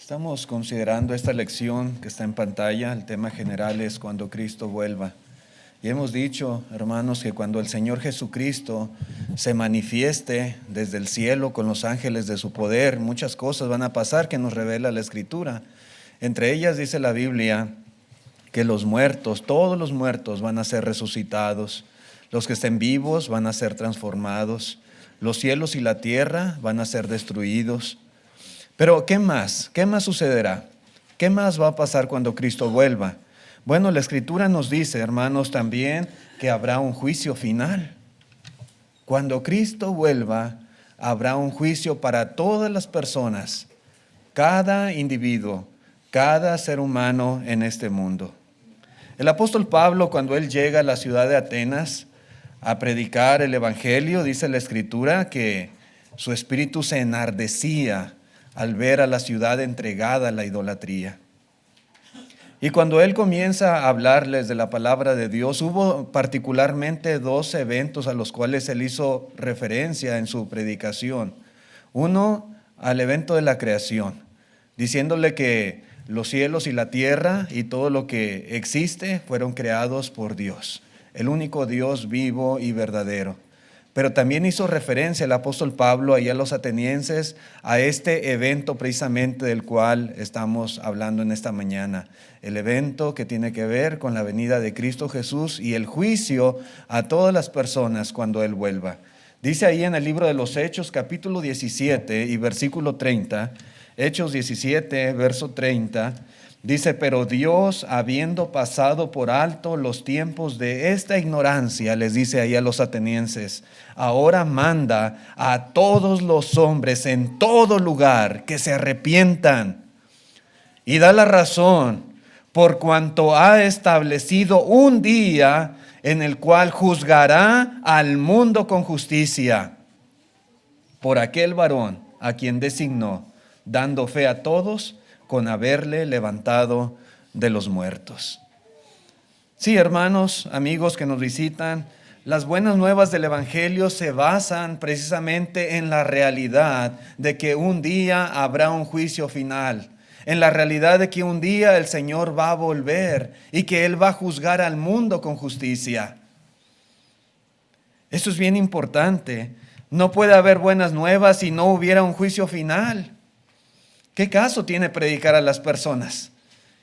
Estamos considerando esta lección que está en pantalla. El tema general es cuando Cristo vuelva. Y hemos dicho, hermanos, que cuando el Señor Jesucristo se manifieste desde el cielo con los ángeles de su poder, muchas cosas van a pasar que nos revela la Escritura. Entre ellas dice la Biblia que los muertos, todos los muertos van a ser resucitados. Los que estén vivos van a ser transformados. Los cielos y la tierra van a ser destruidos. Pero ¿qué más? ¿Qué más sucederá? ¿Qué más va a pasar cuando Cristo vuelva? Bueno, la Escritura nos dice, hermanos, también que habrá un juicio final. Cuando Cristo vuelva, habrá un juicio para todas las personas, cada individuo, cada ser humano en este mundo. El apóstol Pablo, cuando él llega a la ciudad de Atenas a predicar el Evangelio, dice la Escritura que su espíritu se enardecía al ver a la ciudad entregada a la idolatría. Y cuando él comienza a hablarles de la palabra de Dios, hubo particularmente dos eventos a los cuales él hizo referencia en su predicación. Uno, al evento de la creación, diciéndole que los cielos y la tierra y todo lo que existe fueron creados por Dios, el único Dios vivo y verdadero. Pero también hizo referencia el apóstol Pablo ahí a los atenienses a este evento precisamente del cual estamos hablando en esta mañana. El evento que tiene que ver con la venida de Cristo Jesús y el juicio a todas las personas cuando Él vuelva. Dice ahí en el libro de los Hechos, capítulo 17 y versículo 30, Hechos 17, verso 30, dice, pero Dios, habiendo pasado por alto los tiempos de esta ignorancia, les dice ahí a los atenienses, ahora manda a todos los hombres en todo lugar que se arrepientan y da la razón por cuanto ha establecido un día en el cual juzgará al mundo con justicia por aquel varón a quien designó, dando fe a todos con haberle levantado de los muertos. Sí, hermanos, amigos que nos visitan, las buenas nuevas del Evangelio se basan precisamente en la realidad de que un día habrá un juicio final, en la realidad de que un día el Señor va a volver y que Él va a juzgar al mundo con justicia. Eso es bien importante. No puede haber buenas nuevas si no hubiera un juicio final. ¿Qué caso tiene predicar a las personas?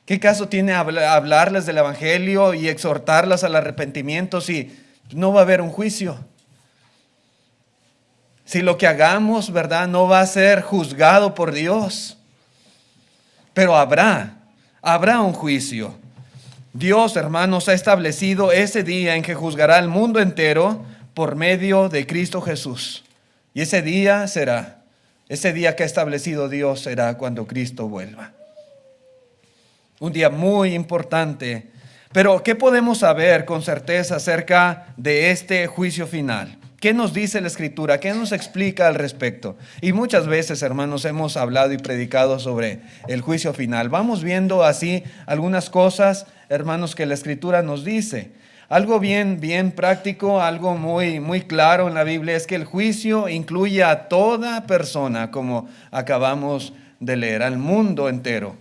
¿Qué caso tiene hablarles del Evangelio y exhortarlas al arrepentimiento si no va a haber un juicio? Si lo que hagamos, ¿verdad?, no va a ser juzgado por Dios. Pero habrá un juicio. Dios, hermanos, ha establecido ese día en que juzgará al mundo entero por medio de Cristo Jesús. Y ese día que ha establecido Dios será cuando Cristo vuelva. Un día muy importante. Pero ¿qué podemos saber con certeza acerca de este juicio final? ¿Qué nos dice la Escritura? ¿Qué nos explica al respecto? Y muchas veces, hermanos, hemos hablado y predicado sobre el juicio final. Vamos viendo así algunas cosas, hermanos, que la Escritura nos dice. Algo bien práctico, algo muy claro en la Biblia es que el juicio incluye a toda persona, como acabamos de leer, al mundo entero,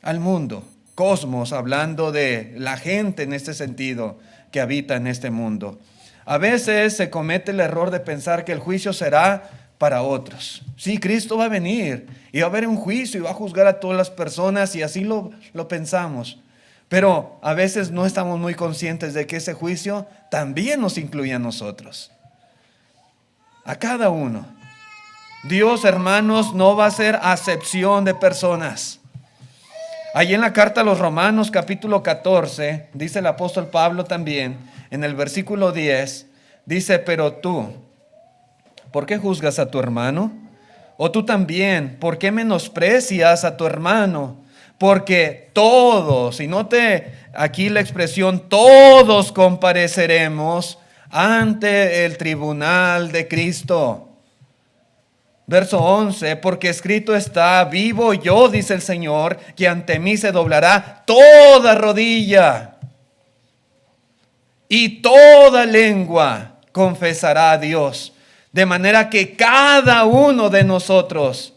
al mundo, cosmos, hablando de la gente en este sentido que habita en este mundo. A veces se comete el error de pensar que el juicio será para otros. Sí, Cristo va a venir y va a haber un juicio y va a juzgar a todas las personas y así lo pensamos. Pero a veces no estamos muy conscientes de que ese juicio también nos incluye a nosotros, a cada uno. Dios, hermanos, no va a hacer acepción de personas. Allí en la carta a los Romanos, capítulo 14, dice el apóstol Pablo también, en el versículo 10, dice, pero tú, ¿por qué juzgas a tu hermano? O tú también, ¿por qué menosprecias a tu hermano? Porque todos, y note aquí la expresión, todos compareceremos ante el tribunal de Cristo. Verso 11, porque escrito está, vivo yo, dice el Señor, que ante mí se doblará toda rodilla y toda lengua confesará a Dios. De manera que cada uno de nosotros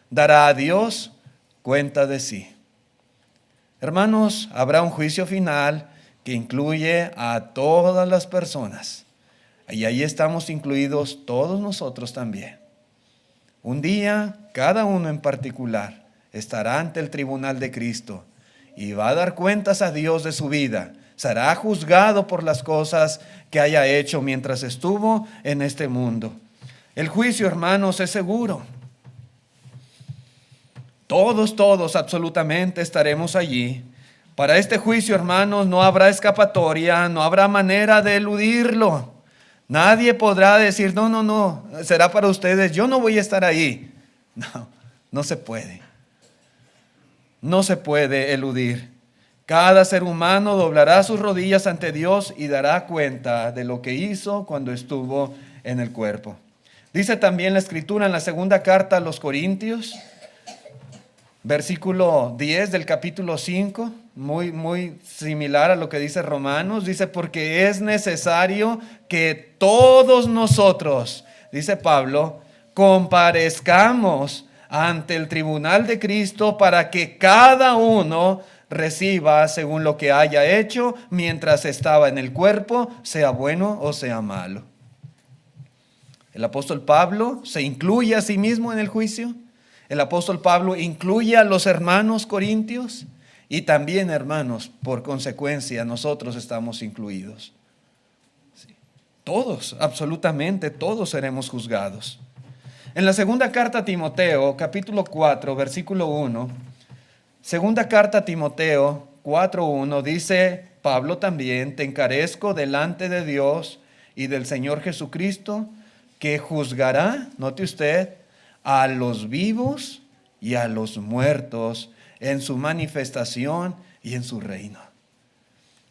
dará a Dios cuenta de sí. Hermanos, habrá un juicio final que incluye a todas las personas. Y ahí estamos incluidos todos nosotros también. Un día, cada uno en particular estará ante el tribunal de Cristo y va a dar cuentas a Dios de su vida. Será juzgado por las cosas que haya hecho mientras estuvo en este mundo. El juicio, hermanos, es seguro. Todos, absolutamente estaremos allí. Para este juicio, hermanos, no habrá escapatoria, no habrá manera de eludirlo. Nadie podrá decir, no, será para ustedes, yo no voy a estar ahí. No se puede. No se puede eludir. Cada ser humano doblará sus rodillas ante Dios y dará cuenta de lo que hizo cuando estuvo en el cuerpo. Dice también la Escritura en la segunda carta a los Corintios, versículo 10 del capítulo 5, muy similar a lo que dice Romanos. Dice, porque es necesario que todos nosotros, dice Pablo, comparezcamos ante el tribunal de Cristo para que cada uno reciba según lo que haya hecho mientras estaba en el cuerpo, sea bueno o sea malo. El apóstol Pablo se incluye a sí mismo en el juicio. El apóstol Pablo incluye a los hermanos corintios y también, hermanos, por consecuencia, nosotros estamos incluidos. Sí. Todos, absolutamente todos seremos juzgados. En la segunda carta a Timoteo, capítulo 4, versículo 1, segunda carta a Timoteo 4:1, dice Pablo también, te encarezco delante de Dios y del Señor Jesucristo, que juzgará, note usted, a los vivos y a los muertos en su manifestación y en su reino.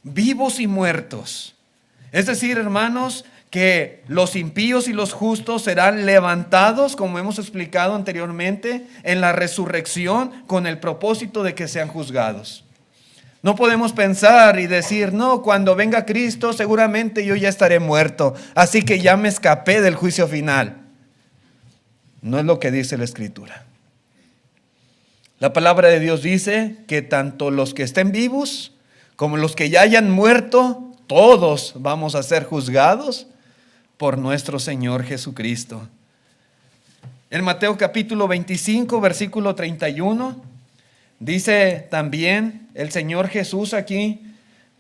Vivos y muertos. Es decir, hermanos, que los impíos y los justos serán levantados, como hemos explicado anteriormente, en la resurrección con el propósito de que sean juzgados. No podemos pensar y decir, no, cuando venga Cristo seguramente yo ya estaré muerto, así que ya me escapé del juicio final. No es lo que dice la Escritura. La palabra de Dios dice que tanto los que estén vivos como los que ya hayan muerto, todos vamos a ser juzgados por nuestro Señor Jesucristo. En Mateo capítulo 25, versículo 31, dice también el Señor Jesús aquí,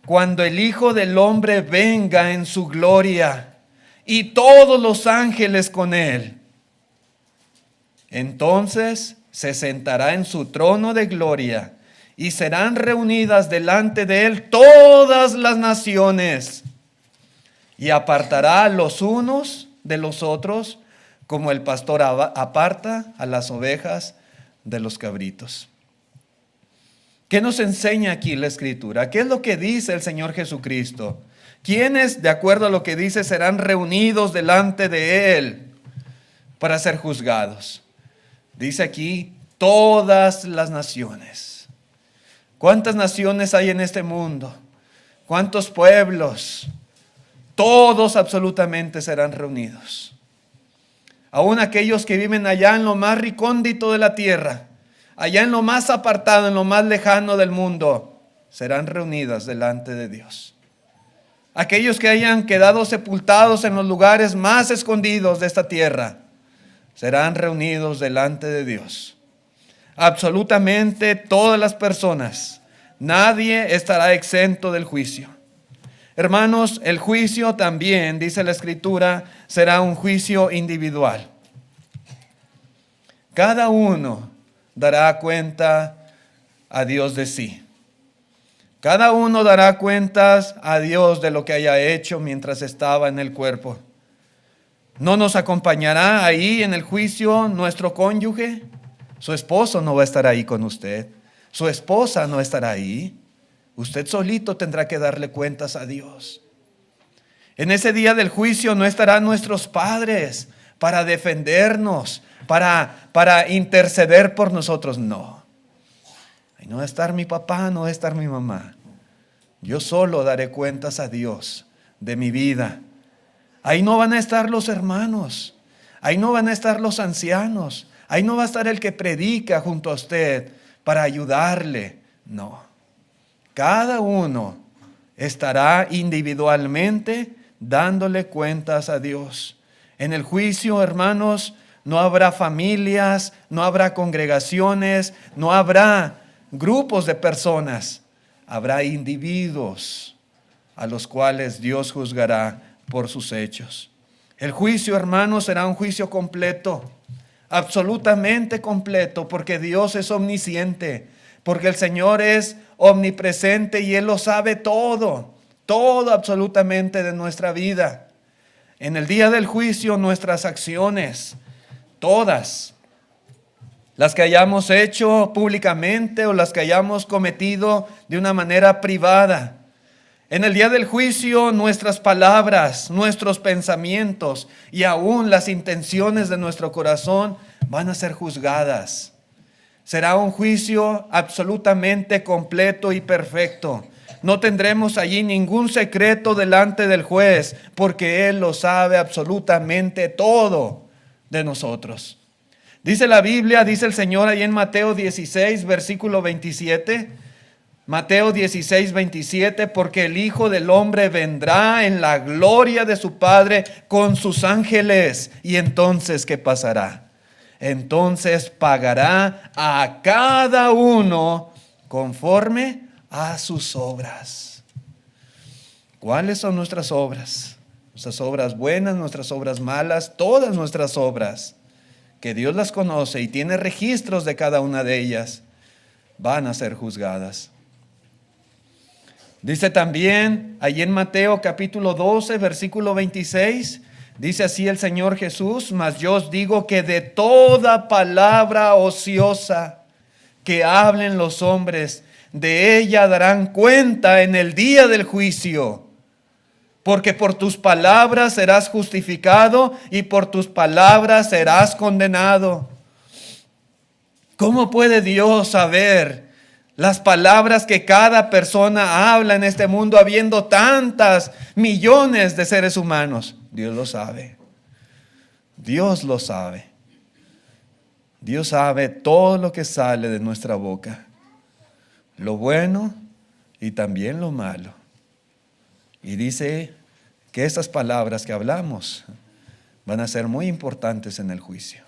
cuando el Hijo del Hombre venga en su gloria y todos los ángeles con él, entonces se sentará en su trono de gloria y serán reunidas delante de él todas las naciones y apartará a los unos de los otros como el pastor aparta a las ovejas de los cabritos. ¿Qué nos enseña aquí la Escritura? ¿Qué es lo que dice el Señor Jesucristo? ¿Quiénes, de acuerdo a lo que dice, serán reunidos delante de él para ser juzgados? Dice aquí, todas las naciones. ¿Cuántas naciones hay en este mundo? ¿Cuántos pueblos? Todos absolutamente serán reunidos. Aún aquellos que viven allá en lo más recóndito de la tierra, allá en lo más apartado, en lo más lejano del mundo, serán reunidas delante de Dios. Aquellos que hayan quedado sepultados en los lugares más escondidos de esta tierra, serán reunidos delante de Dios. Absolutamente todas las personas, nadie estará exento del juicio. Hermanos, el juicio también, dice la Escritura, será un juicio individual. Cada uno dará cuenta a Dios de sí. Cada uno dará cuentas a Dios de lo que haya hecho mientras estaba en el cuerpo. ¿No nos acompañará ahí en el juicio nuestro cónyuge? Su esposo no va a estar ahí con usted. Su esposa no estará ahí. Usted solito tendrá que darle cuentas a Dios. En ese día del juicio no estarán nuestros padres para defendernos, para interceder por nosotros. No. Ahí no va a estar mi papá, no va a estar mi mamá. Yo solo daré cuentas a Dios de mi vida. Ahí no van a estar los hermanos, ahí no van a estar los ancianos, ahí no va a estar el que predica junto a usted para ayudarle. No. Cada uno estará individualmente dándole cuentas a Dios. En el juicio, hermanos, no habrá familias, no habrá congregaciones, no habrá grupos de personas. Habrá individuos a los cuales Dios juzgará por sus hechos. El juicio, hermanos, será un juicio completo, absolutamente completo, porque Dios es omnisciente, porque el Señor es omnipresente y Él lo sabe todo, todo absolutamente de nuestra vida. En el día del juicio, nuestras acciones, todas, las que hayamos hecho públicamente o las que hayamos cometido de una manera privada. En el día del juicio, nuestras palabras, nuestros pensamientos y aún las intenciones de nuestro corazón van a ser juzgadas. Será un juicio absolutamente completo y perfecto. No tendremos allí ningún secreto delante del juez, porque Él lo sabe absolutamente todo de nosotros. Dice la Biblia, dice el Señor ahí en Mateo 16, versículo 27. Mateo 16, 27, porque el Hijo del Hombre vendrá en la gloria de su Padre con sus ángeles. Y entonces, ¿qué pasará? Entonces pagará a cada uno conforme a sus obras. ¿Cuáles son nuestras obras? Nuestras obras buenas, nuestras obras malas, todas nuestras obras, que Dios las conoce y tiene registros de cada una de ellas, van a ser juzgadas. Dice también, allí en Mateo capítulo 12, versículo 26, dice así el Señor Jesús: mas yo os digo que de toda palabra ociosa que hablen los hombres, de ella darán cuenta en el día del juicio. Porque por tus palabras serás justificado y por tus palabras serás condenado. ¿Cómo puede Dios saber las palabras que cada persona habla en este mundo, habiendo tantas millones de seres humanos? Dios lo sabe. Dios lo sabe. Dios sabe todo lo que sale de nuestra boca, lo bueno y también lo malo. Y dice que estas palabras que hablamos van a ser muy importantes en el juicio.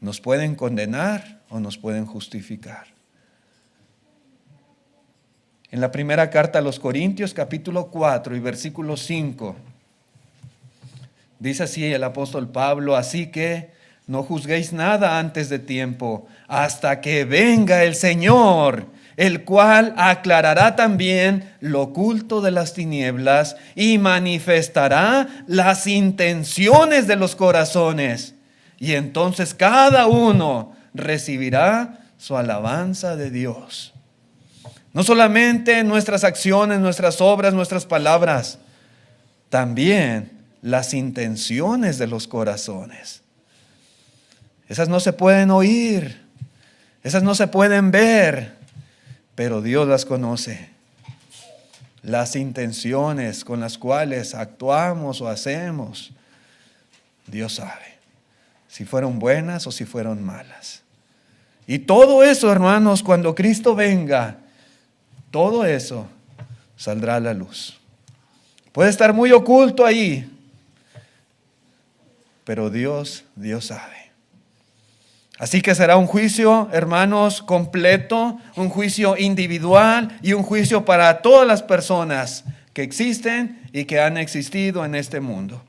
Nos pueden condenar o nos pueden justificar. En la primera carta a los Corintios, capítulo 4 y versículo 5, dice así el apóstol Pablo: así que no juzguéis nada antes de tiempo, hasta que venga el Señor, el cual aclarará también lo oculto de las tinieblas y manifestará las intenciones de los corazones. Y entonces cada uno recibirá su alabanza de Dios. No solamente nuestras acciones, nuestras obras, nuestras palabras, también las intenciones de los corazones. Esas no se pueden oír, esas no se pueden ver, pero Dios las conoce. Las intenciones con las cuales actuamos o hacemos, Dios sabe si fueron buenas o si fueron malas. Y todo eso, hermanos, cuando Cristo venga, todo eso saldrá a la luz. Puede estar muy oculto ahí, pero Dios sabe. Así que será un juicio, hermanos, completo, un juicio individual y un juicio para todas las personas que existen y que han existido en este mundo.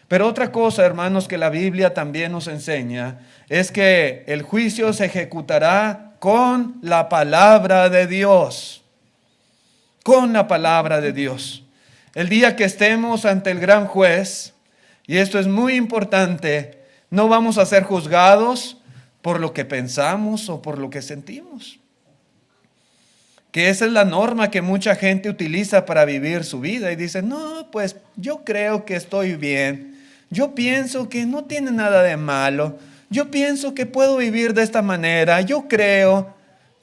Pero otra cosa, hermanos, que la Biblia también nos enseña es que el juicio se ejecutará con la palabra de Dios. Con la palabra de Dios. El día que estemos ante el gran juez, y esto es muy importante, no vamos a ser juzgados por lo que pensamos o por lo que sentimos. Que esa es la norma que mucha gente utiliza para vivir su vida y dice: no, pues yo creo que estoy bien. Yo pienso que no tiene nada de malo. Yo pienso que puedo vivir de esta manera. Yo creo.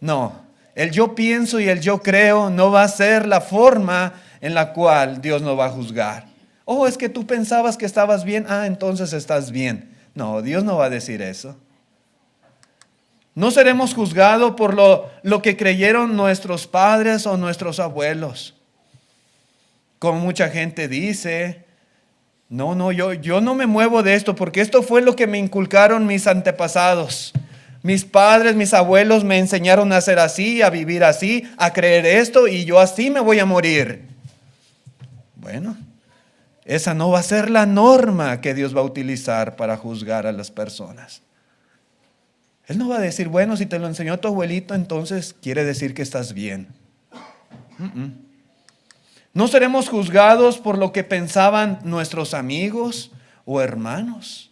No, el yo pienso y el yo creo no va a ser la forma en la cual Dios nos va a juzgar. Oh, es que tú pensabas que estabas bien. Ah, entonces estás bien. No, Dios no va a decir eso. No seremos juzgados por lo que creyeron nuestros padres o nuestros abuelos. Como mucha gente dice, no, yo no me muevo de esto porque esto fue lo que me inculcaron mis antepasados. Mis padres, mis abuelos me enseñaron a ser así, a vivir así, a creer esto y yo así me voy a morir. Bueno, esa no va a ser la norma que Dios va a utilizar para juzgar a las personas. Él no va a decir, bueno, si te lo enseñó tu abuelito, entonces quiere decir que estás bien. No seremos juzgados por lo que pensaban nuestros amigos o hermanos.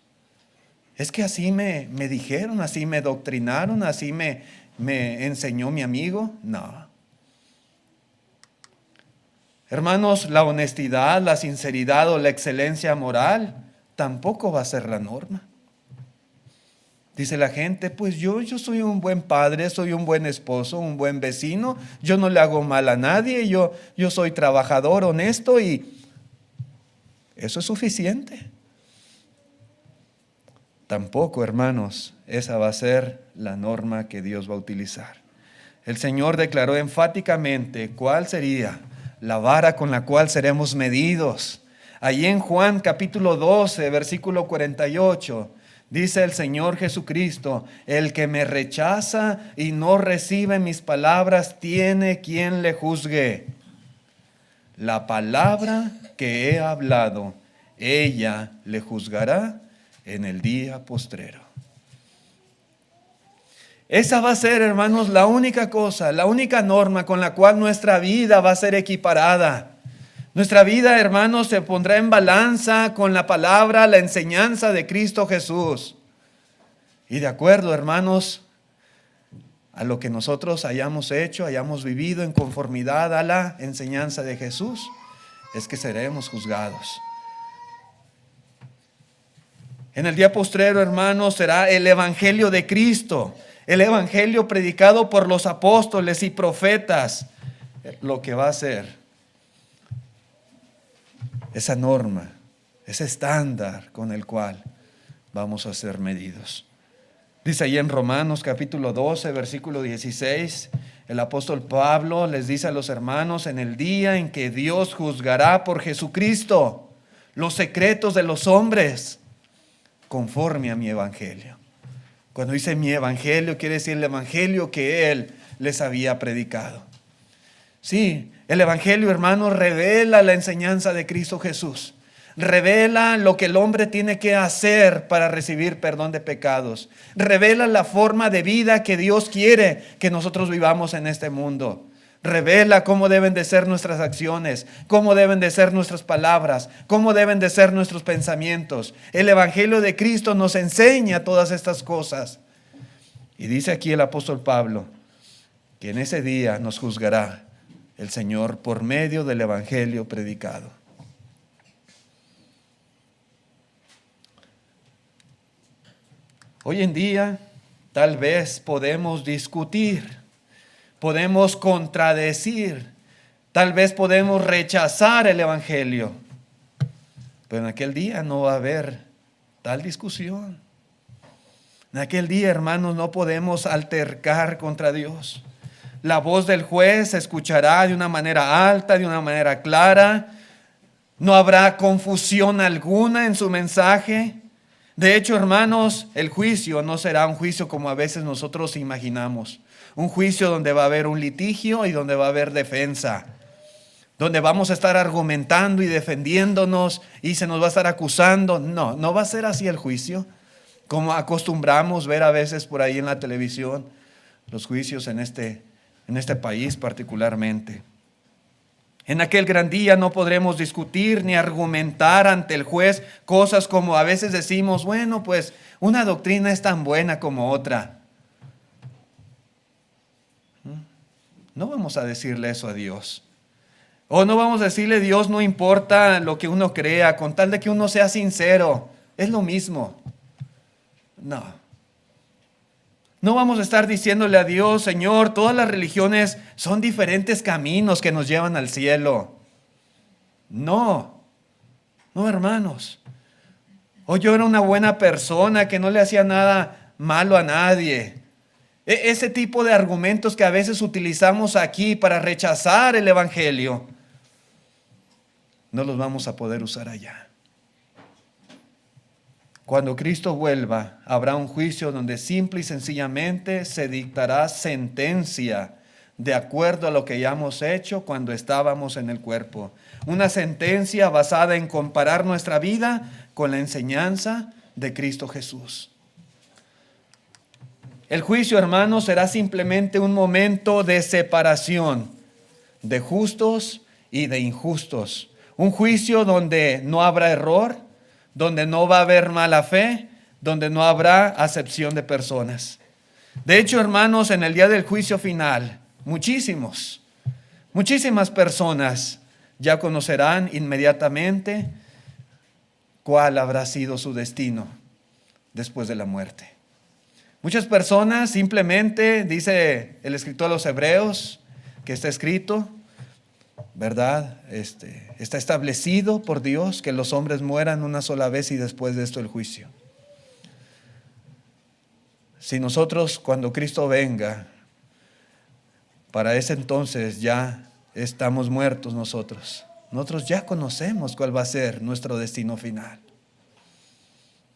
Es que así me dijeron, así me doctrinaron, así me enseñó mi amigo. No. Hermanos, la honestidad, la sinceridad o la excelencia moral tampoco va a ser la norma. Dice la gente, pues yo soy un buen padre, soy un buen esposo, un buen vecino, yo no le hago mal a nadie, yo soy trabajador, honesto y eso es suficiente. Tampoco, hermanos, esa va a ser la norma que Dios va a utilizar. El Señor declaró enfáticamente cuál sería la vara con la cual seremos medidos. Allí en Juan capítulo 12, versículo 48, dice el Señor Jesucristo, el que me rechaza y no recibe mis palabras tiene quien le juzgue. La palabra que he hablado, ella le juzgará en el día postrero. Esa va a ser, hermanos, la única cosa, la única norma con la cual nuestra vida va a ser equiparada. Nuestra vida, hermanos, se pondrá en balanza con la palabra, la enseñanza de Cristo Jesús. Y de acuerdo, hermanos, a lo que nosotros hayamos hecho, hayamos vivido en conformidad a la enseñanza de Jesús, es que seremos juzgados. En el día postrero, hermanos, será el evangelio de Cristo, el evangelio predicado por los apóstoles y profetas, lo que va a ser esa norma, ese estándar con el cual vamos a ser medidos. Dice ahí en Romanos capítulo 12, versículo 16, el apóstol Pablo les dice a los hermanos, en el día en que Dios juzgará por Jesucristo los secretos de los hombres, conforme a mi evangelio. Cuando dice mi evangelio, quiere decir el evangelio que Él les había predicado. Sí, el evangelio, hermanos, revela la enseñanza de Cristo Jesús. Revela lo que el hombre tiene que hacer para recibir perdón de pecados. Revela la forma de vida que Dios quiere que nosotros vivamos en este mundo. Revela cómo deben de ser nuestras acciones, cómo deben de ser nuestras palabras, cómo deben de ser nuestros pensamientos. El evangelio de Cristo nos enseña todas estas cosas. Y dice aquí el apóstol Pablo que en ese día nos juzgará el Señor por medio del evangelio predicado. Hoy en día tal vez podemos discutir, podemos contradecir, tal vez podemos rechazar el evangelio, pero en aquel día no va a haber tal discusión. En aquel día, hermanos, no podemos altercar contra Dios. La voz del juez se escuchará de una manera alta, de una manera clara. No habrá confusión alguna en su mensaje. De hecho, hermanos, el juicio no será un juicio como a veces nosotros imaginamos. Un juicio donde va a haber un litigio y donde va a haber defensa. Donde vamos a estar argumentando y defendiéndonos y se nos va a estar acusando. No, no va a ser así el juicio, como acostumbramos ver a veces por ahí en la televisión, los juicios en este país particularmente. En aquel gran día no podremos discutir ni argumentar ante el juez cosas como a veces decimos, bueno, pues una doctrina es tan buena como otra. No vamos a decirle eso a Dios. O no vamos a decirle, Dios, no importa lo que uno crea, con tal de que uno sea sincero. Es lo mismo. No. No vamos a estar diciéndole a Dios, Señor, todas las religiones son diferentes caminos que nos llevan al cielo. No, hermanos. O yo era una buena persona que no le hacía nada malo a nadie. Ese tipo de argumentos que a veces utilizamos aquí para rechazar el Evangelio, no los vamos a poder usar allá. Cuando Cristo vuelva, habrá un juicio donde simple y sencillamente se dictará sentencia de acuerdo a lo que hayamos hecho cuando estábamos en el cuerpo. Una sentencia basada en comparar nuestra vida con la enseñanza de Cristo Jesús. El juicio, hermanos, será simplemente un momento de separación de justos y de injustos. Un juicio donde no habrá error, donde no va a haber mala fe, donde no habrá acepción de personas. De hecho, hermanos, en el día del juicio final, muchísimas personas ya conocerán inmediatamente cuál habrá sido su destino después de la muerte. Muchas personas simplemente, dice el escritor de los Hebreos, que está escrito, ¿verdad? Está establecido por Dios que los hombres mueran una sola vez y después de esto el juicio. Si nosotros, cuando Cristo venga, para ese entonces ya estamos muertos nosotros. Nosotros ya conocemos cuál va a ser nuestro destino final.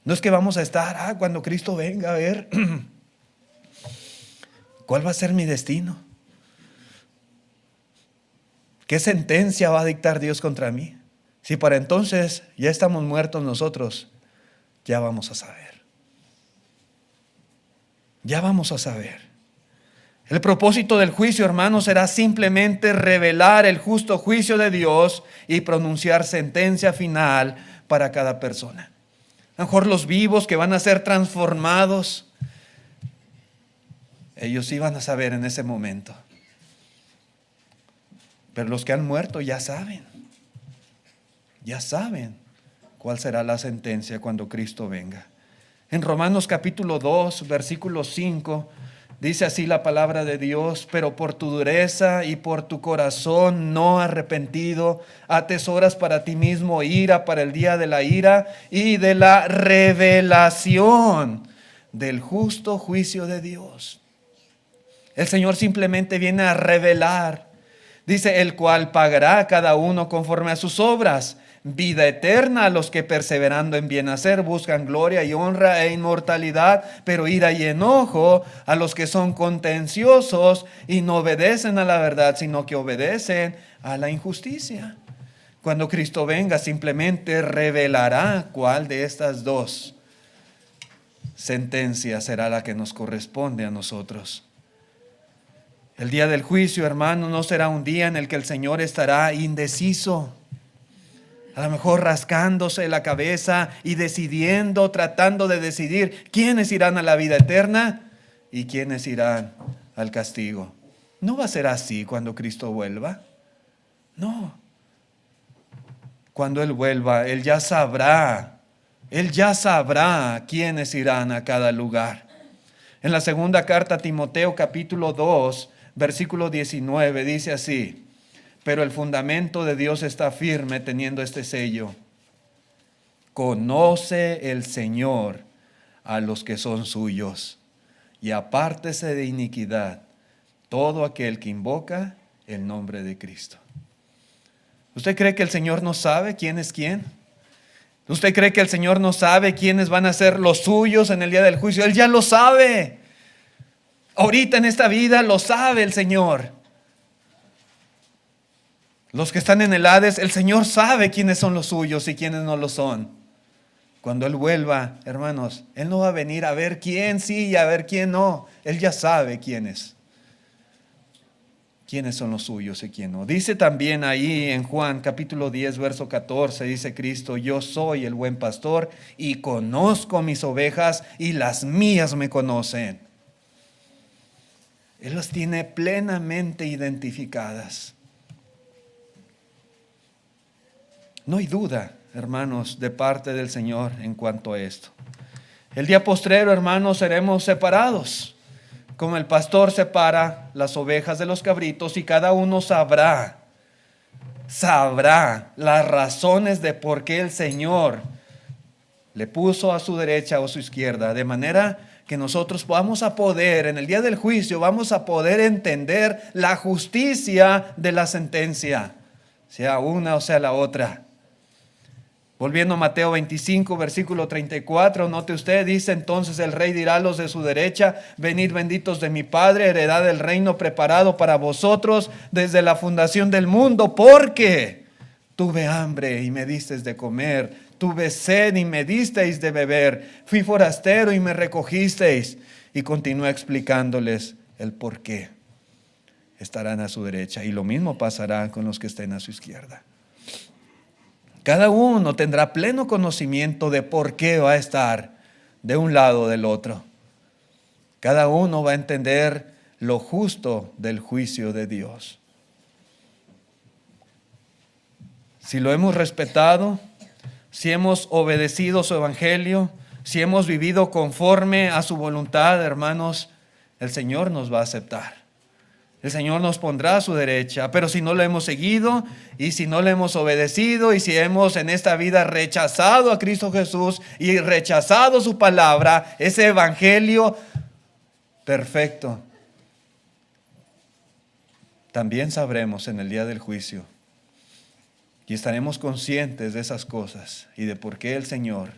No es que vamos a estar, cuando Cristo venga, a ver, ¿cuál va a ser mi destino? ¿Qué sentencia va a dictar Dios contra mí? Si para entonces ya estamos muertos nosotros, ya vamos a saber. Ya vamos a saber. El propósito del juicio, hermanos, será simplemente revelar el justo juicio de Dios y pronunciar sentencia final para cada persona. A lo mejor los vivos que van a ser transformados, ellos sí van a saber en ese momento. Pero los que han muerto ya saben cuál será la sentencia cuando Cristo venga. En Romanos capítulo 2, versículo 5, dice así la palabra de Dios: pero por tu dureza y por tu corazón no arrepentido, atesoras para ti mismo ira para el día de la ira y de la revelación del justo juicio de Dios. El Señor simplemente viene a revelar. Dice, el cual pagará a cada uno conforme a sus obras. Vida eterna a los que perseverando en bien hacer buscan gloria y honra e inmortalidad, pero ira y enojo a los que son contenciosos y no obedecen a la verdad, sino que obedecen a la injusticia. Cuando Cristo venga, simplemente revelará cuál de estas dos sentencias será la que nos corresponde a nosotros. El día del juicio, hermano, no será un día en el que el Señor estará indeciso, a lo mejor rascándose la cabeza y decidiendo, tratando de decidir quiénes irán a la vida eterna y quiénes irán al castigo. No va a ser así cuando Cristo vuelva. No. Cuando Él vuelva, Él ya sabrá quiénes irán a cada lugar. En la segunda carta a Timoteo, capítulo 2, versículo 19, dice así: pero el fundamento de Dios está firme teniendo este sello: conoce el Señor a los que son suyos, y apártese de iniquidad todo aquel que invoca el nombre de Cristo. ¿Usted cree que el Señor no sabe quién es quién? ¿Usted cree que el Señor no sabe quiénes van a ser los suyos en el día del juicio? Él ya lo sabe. Ahorita en esta vida lo sabe el Señor. Los que están en el Hades, el Señor sabe quiénes son los suyos y quiénes no lo son. Cuando Él vuelva, hermanos, Él no va a venir a ver quién sí y a ver quién no. Él ya sabe quiénes son los suyos y quién no. Dice también ahí en Juan capítulo 10, verso 14, dice Cristo: yo soy el buen pastor y conozco mis ovejas y las mías me conocen. Él las tiene plenamente identificadas. No hay duda, hermanos, de parte del Señor en cuanto a esto. El día postrero, hermanos, seremos separados, como el pastor separa las ovejas de los cabritos, y cada uno sabrá las razones de por qué el Señor le puso a su derecha o a su izquierda, de manera que nosotros vamos a poder, en el día del juicio, vamos a poder entender la justicia de la sentencia, sea una o sea la otra. Volviendo a Mateo 25, versículo 34, note usted, dice: entonces el rey dirá a los de su derecha: venid benditos de mi Padre, heredad del reino preparado para vosotros desde la fundación del mundo, porque tuve hambre y me disteis de comer, tuve sed y me disteis de beber, fui forastero y me recogisteis. Y continúa explicándoles el por qué estarán a su derecha, y lo mismo pasará con los que estén a su izquierda. Cada uno tendrá pleno conocimiento de por qué va a estar de un lado o del otro. Cada uno va a entender lo justo del juicio de Dios. Si lo hemos respetado, si hemos obedecido su evangelio, si hemos vivido conforme a su voluntad, hermanos, el Señor nos va a aceptar. El Señor nos pondrá a su derecha. Pero si no lo hemos seguido, y si no le hemos obedecido, y si hemos en esta vida rechazado a Cristo Jesús y rechazado su palabra, ese evangelio perfecto, también sabremos en el día del juicio, y estaremos conscientes de esas cosas y de por qué el Señor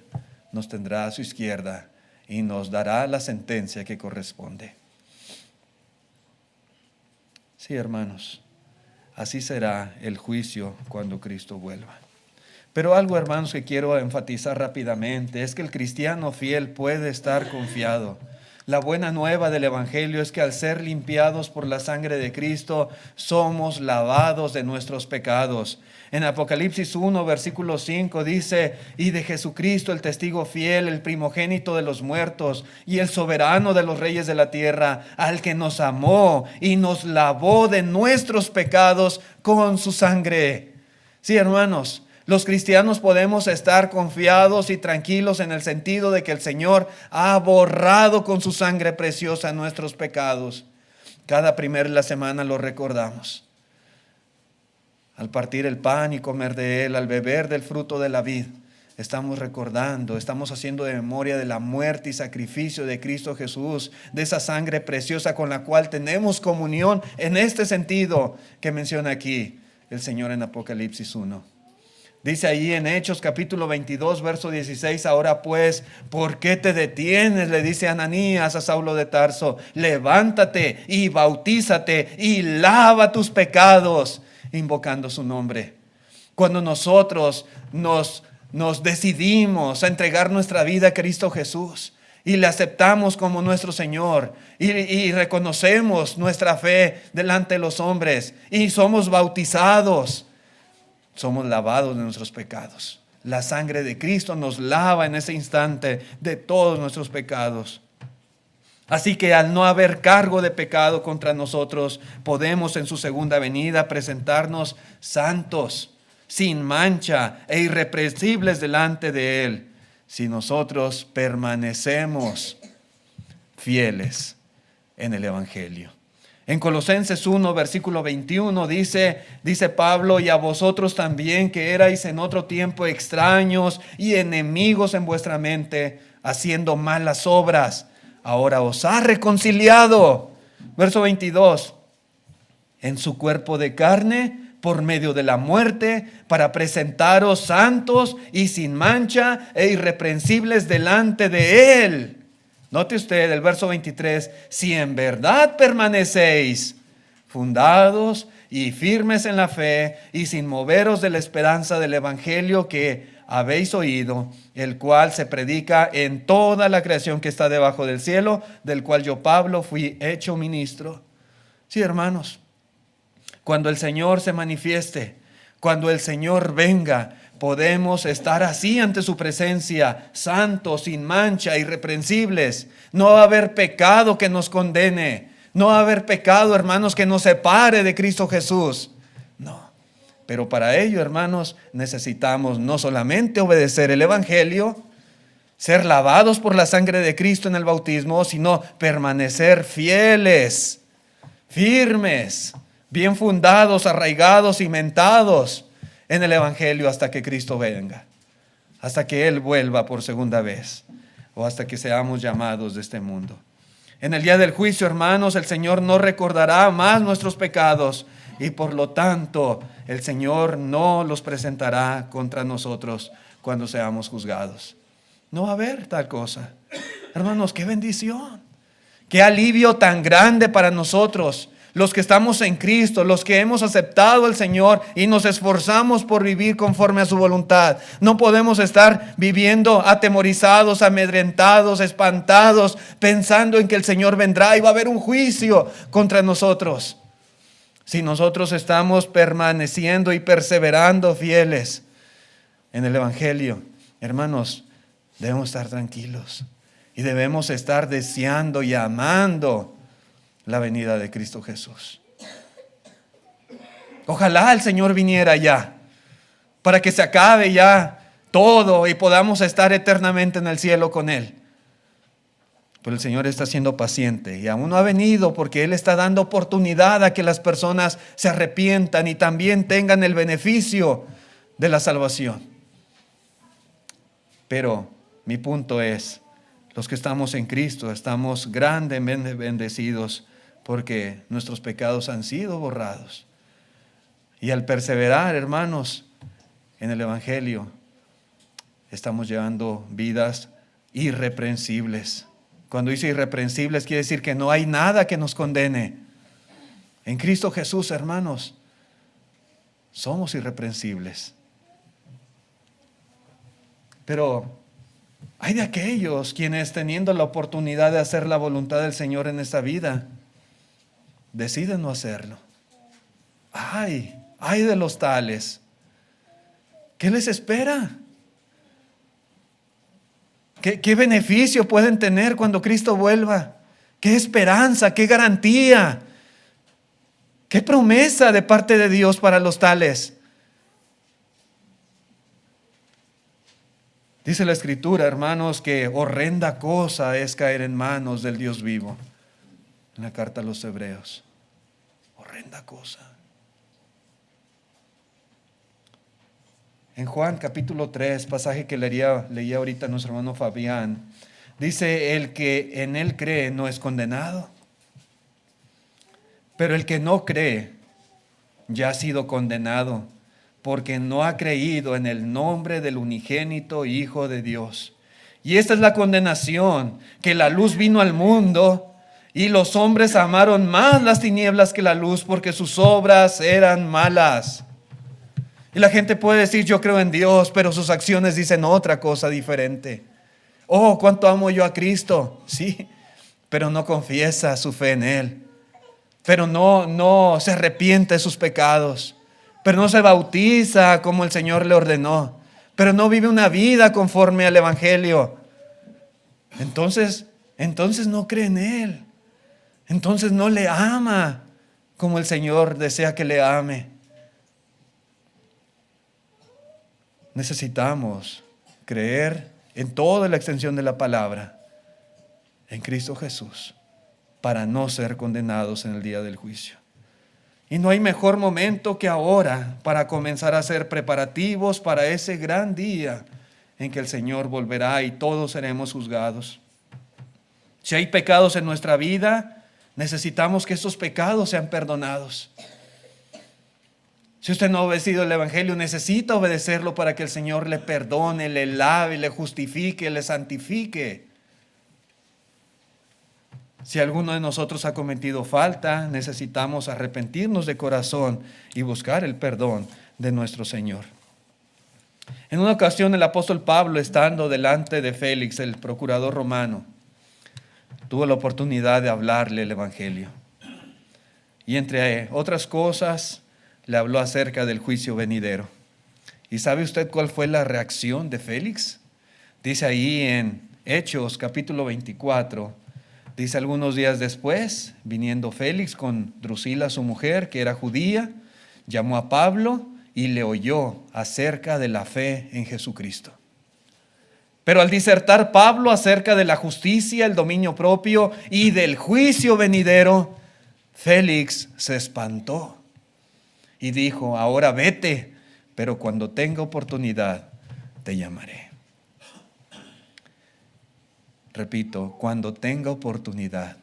nos tendrá a su izquierda y nos dará la sentencia que corresponde. Sí, hermanos, así será el juicio cuando Cristo vuelva. Pero algo, hermanos, que quiero enfatizar rápidamente es que el cristiano fiel puede estar confiado. La buena nueva del evangelio es que al ser limpiados por la sangre de Cristo, somos lavados de nuestros pecados. En Apocalipsis 1, versículo 5 dice: y de Jesucristo, el testigo fiel, el primogénito de los muertos y el soberano de los reyes de la tierra, al que nos amó y nos lavó de nuestros pecados con su sangre. Sí, hermanos, los cristianos podemos estar confiados y tranquilos en el sentido de que el Señor ha borrado con su sangre preciosa nuestros pecados. Cada primera de la semana lo recordamos. Al partir el pan y comer de él, al beber del fruto de la vid, estamos recordando, estamos haciendo de memoria de la muerte y sacrificio de Cristo Jesús, de esa sangre preciosa con la cual tenemos comunión en este sentido que menciona aquí el Señor en Apocalipsis 1. Dice ahí en Hechos capítulo 22, verso 16: ahora pues, ¿por qué te detienes?, le dice Ananías a Saulo de Tarso. Levántate y bautízate y lava tus pecados, invocando su nombre. Cuando nosotros nos decidimos a entregar nuestra vida a Cristo Jesús y le aceptamos como nuestro Señor y reconocemos nuestra fe delante de los hombres y somos bautizados, somos lavados de nuestros pecados. La sangre de Cristo nos lava en ese instante de todos nuestros pecados. Así que al no haber cargo de pecado contra nosotros, podemos en su segunda venida presentarnos santos, sin mancha e irreprensibles delante de Él, si nosotros permanecemos fieles en el evangelio. En Colosenses 1, versículo 21 dice Pablo: y a vosotros también, que erais en otro tiempo extraños y enemigos en vuestra mente, haciendo malas obras, ahora os ha reconciliado. Verso 22. En su cuerpo de carne, por medio de la muerte, para presentaros santos y sin mancha e irreprensibles delante de Él. Note usted el verso 23: si en verdad permanecéis fundados y firmes en la fe y sin moveros de la esperanza del evangelio que habéis oído, el cual se predica en toda la creación que está debajo del cielo, del cual yo, Pablo, fui hecho ministro. Sí, hermanos, cuando el Señor se manifieste, cuando el Señor venga, podemos estar así ante su presencia, santos, sin mancha, irreprensibles. No va a haber pecado que nos condene. No va a haber pecado, hermanos, que nos separe de Cristo Jesús. No. Pero para ello, hermanos, necesitamos no solamente obedecer el evangelio, ser lavados por la sangre de Cristo en el bautismo, sino permanecer fieles, firmes, bien fundados, arraigados, cimentados en el evangelio hasta que Cristo venga, hasta que Él vuelva por segunda vez. o hasta que seamos llamados de este mundo. En el día del juicio, hermanos, el Señor no recordará más nuestros pecados y por lo tanto el Señor no los presentará contra nosotros cuando seamos juzgados. No va a haber tal cosa. Hermanos, qué bendición, qué alivio tan grande para nosotros, los que estamos en Cristo, los que hemos aceptado al Señor y nos esforzamos por vivir conforme a su voluntad. No podemos estar viviendo atemorizados, amedrentados, espantados, pensando en que el Señor vendrá y va a haber un juicio contra nosotros. Si nosotros estamos permaneciendo y perseverando fieles en el Evangelio, hermanos, debemos estar tranquilos y debemos estar deseando y amando la venida de Cristo Jesús. Ojalá el Señor viniera ya, para que se acabe ya todo y podamos estar eternamente en el cielo con Él. Pero el Señor está siendo paciente y aún no ha venido porque Él está dando oportunidad a que las personas se arrepientan y también tengan el beneficio de la salvación. Pero mi punto es, los que estamos en Cristo estamos grandemente bendecidos porque nuestros pecados han sido borrados. Y al perseverar, hermanos, en el Evangelio, estamos llevando vidas irreprensibles. Cuando dice irreprensibles, quiere decir que no hay nada que nos condene. En Cristo Jesús, hermanos, somos irreprensibles. Pero hay de aquellos quienes, teniendo la oportunidad de hacer la voluntad del Señor en esta vida, deciden no hacerlo. Ay de los tales. ¿Qué les espera? ¿Qué beneficio pueden tener cuando Cristo vuelva? ¿Qué esperanza? ¿Qué garantía? ¿Qué promesa de parte de Dios para los tales? Dice la Escritura, hermanos, que horrenda cosa es caer en manos del Dios vivo. En la carta a los Hebreos. Horrenda cosa. En Juan capítulo 3, pasaje que leía ahorita nuestro hermano Fabián, dice: el que en Él cree no es condenado, pero el que no cree ya ha sido condenado, porque no ha creído en el nombre del unigénito Hijo de Dios. Y esta es la condenación, que la luz vino al mundo, y los hombres amaron más las tinieblas que la luz, porque sus obras eran malas. Y la gente puede decir: yo creo en Dios, pero sus acciones dicen otra cosa diferente. Oh, cuánto amo yo a Cristo. Sí, pero no confiesa su fe en Él. Pero no se arrepiente de sus pecados. Pero no se bautiza como el Señor le ordenó. Pero no vive una vida conforme al Evangelio. Entonces no cree en Él. Entonces no le ama como el Señor desea que le ame. Necesitamos creer en toda la extensión de la palabra, en Cristo Jesús, para no ser condenados en el día del juicio. Y no hay mejor momento que ahora para comenzar a hacer preparativos para ese gran día en que el Señor volverá y todos seremos juzgados. Si hay pecados en nuestra vida, necesitamos que esos pecados sean perdonados. Si usted no ha obedecido el Evangelio, necesita obedecerlo para que el Señor le perdone, le lave, le justifique, le santifique. Si alguno de nosotros ha cometido falta, necesitamos arrepentirnos de corazón y buscar el perdón de nuestro Señor. En una ocasión, el apóstol Pablo, estando delante de Félix, el procurador romano, tuvo la oportunidad de hablarle el Evangelio. Y entre otras cosas, le habló acerca del juicio venidero. ¿Y sabe usted cuál fue la reacción de Félix? Dice ahí en Hechos capítulo 24, dice: algunos días después, viniendo Félix con Drusila su mujer, que era judía, llamó a Pablo y le oyó acerca de la fe en Jesucristo. Pero al disertar Pablo acerca de la justicia, el dominio propio y del juicio venidero, Félix se espantó y dijo: ahora vete, pero cuando tenga oportunidad te llamaré. Repito, cuando tenga oportunidad,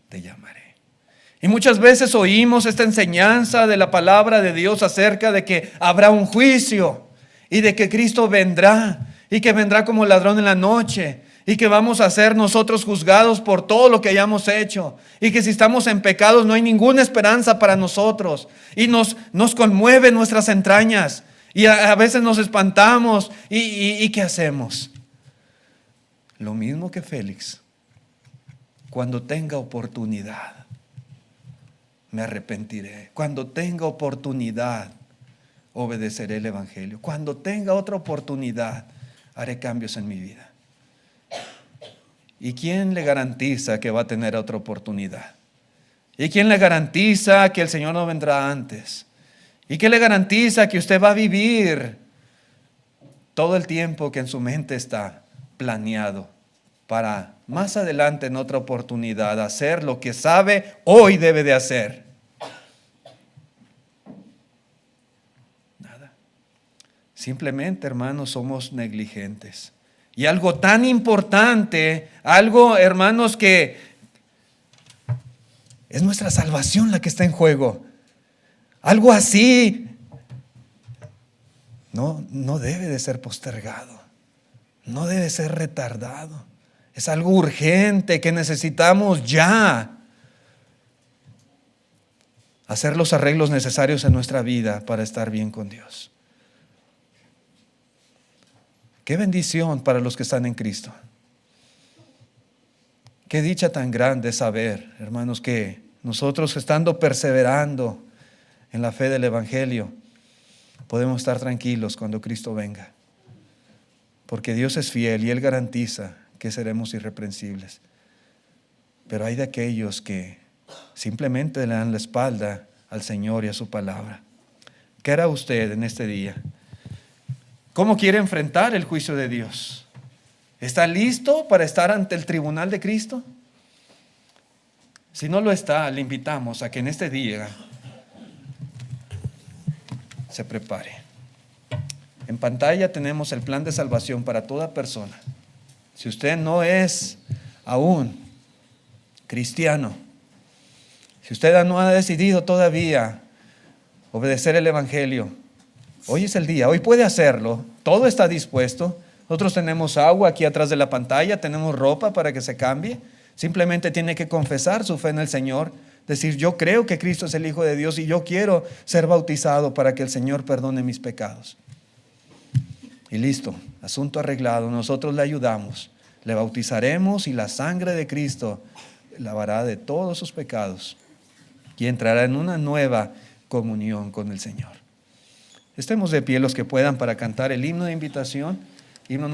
te llamaré. Y muchas veces oímos esta enseñanza de la palabra de Dios acerca de que habrá un juicio y de que Cristo vendrá y que vendrá como ladrón en la noche y que vamos a ser nosotros juzgados por todo lo que hayamos hecho y que si estamos en pecados no hay ninguna esperanza para nosotros y nos conmueve nuestras entrañas y a veces nos espantamos y ¿qué hacemos? Lo mismo que Félix, cuando tenga oportunidad me arrepentiré, cuando tenga oportunidad obedeceré el Evangelio, cuando tenga otra oportunidad haré cambios en mi vida. ¿Y quién le garantiza que va a tener otra oportunidad? ¿Y quién le garantiza que el Señor no vendrá antes? ¿Y quién le garantiza que usted va a vivir todo el tiempo que en su mente está planeado para más adelante en otra oportunidad hacer lo que sabe hoy debe de hacer? Nada. Simplemente, hermanos, somos negligentes. Y algo tan importante, algo, hermanos, que es nuestra salvación la que está en juego. Algo así no debe de ser postergado, no debe ser retardado. Es algo urgente que necesitamos ya hacer los arreglos necesarios en nuestra vida para estar bien con Dios. Qué bendición para los que están en Cristo. Qué dicha tan grande saber, hermanos, que nosotros estando perseverando en la fe del Evangelio, podemos estar tranquilos cuando Cristo venga. Porque Dios es fiel y Él garantiza que seremos irreprensibles. Pero hay de aquellos que simplemente le dan la espalda al Señor y a su palabra. ¿Qué hará usted en este día? ¿Cómo quiere enfrentar el juicio de Dios? ¿Está listo para estar ante el tribunal de Cristo? Si no lo está, le invitamos a que en este día se prepare. En pantalla tenemos el plan de salvación para toda persona. Si usted no es aún cristiano, si usted no ha decidido todavía obedecer el Evangelio, hoy es el día, hoy puede hacerlo, todo está dispuesto. Nosotros tenemos agua aquí atrás de la pantalla, tenemos ropa para que se cambie. Simplemente tiene que confesar su fe en el Señor, decir yo creo que Cristo es el Hijo de Dios y yo quiero ser bautizado para que el Señor perdone mis pecados. Y listo, asunto arreglado, nosotros le ayudamos, le bautizaremos y la sangre de Cristo lavará de todos sus pecados y entrará en una nueva comunión con el Señor. Estemos de pie los que puedan para cantar el himno de invitación, himno